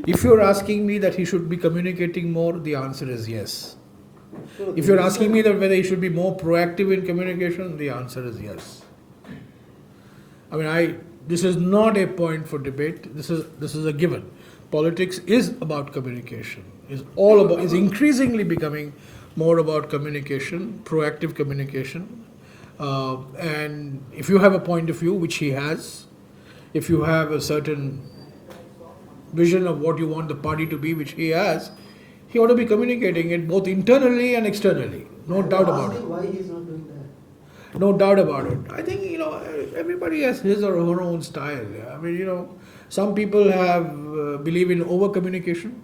If you're asking me that he should be communicating more, the answer is yes. If you're asking me that whether he should be more proactive in communication, the answer is yes. I mean, this is not a point for debate. This is a given. Politics is about communication. Is increasingly becoming more about communication, proactive communication. And if you have a point of view, which he has, if you have a certain vision of what you want the party to be, which he has, he ought to be communicating it both internally and externally. No doubt about it. Why he is not doing that? No doubt about it. I think, everybody has his or her own style. Yeah? I mean, some people believe in over communication.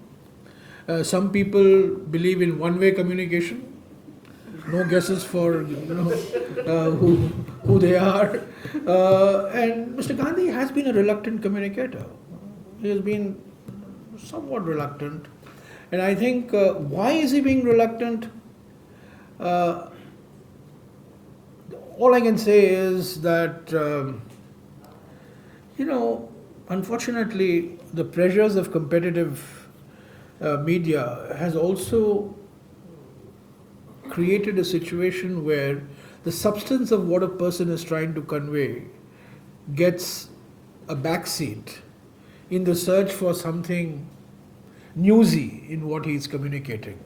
Some people believe in one-way communication. No guesses for who they are. And Mr. Gandhi has been a reluctant communicator. He has been somewhat reluctant. And I think, why is he being reluctant? All I can say is that, unfortunately, the pressures of competitive media has also created a situation where the substance of what a person is trying to convey gets a backseat in the search for something newsy in what he is communicating.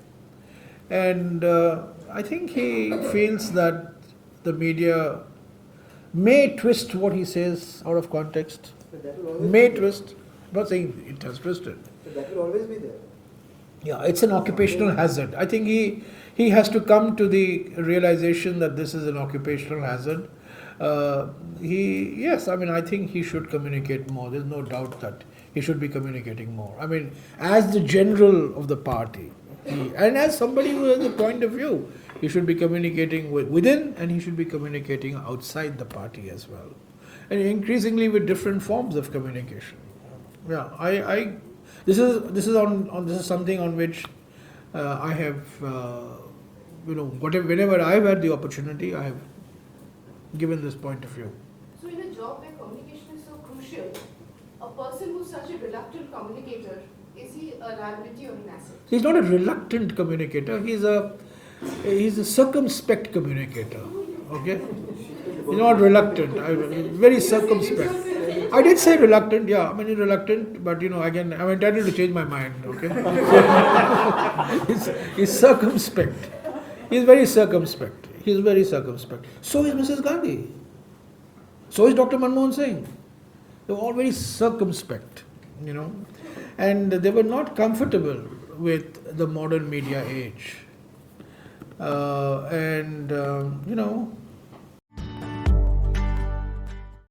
And I think he feels that the media may twist what he says out of context. May twist. I'm not saying it has twisted. So that will always be there. Yeah, it's an occupational hazard. I think he has to come to the realization that this is an occupational hazard. I think he should communicate more. There's no doubt that he should be communicating more. I mean, as the general of the party, and as somebody who has a point of view, he should be communicating within, and he should be communicating outside the party as well, and increasingly with different forms of communication. Yeah, this is something on which I have, whenever I've had the opportunity, I have given this point of view. So in a job where communication is so crucial, a person who's such a reluctant communicator, is he a liability or an asset? He's not a reluctant communicator. He's a circumspect communicator. Okay, he's not reluctant. Very circumspect. I did say reluctant. Yeah, I mean reluctant, but again, I'm entitled to change my mind. Okay, he's circumspect. He's very circumspect. He's very circumspect. So is Mrs. Gandhi. So is Dr. Manmohan Singh. They were all very circumspect, and they were not comfortable with the modern media age.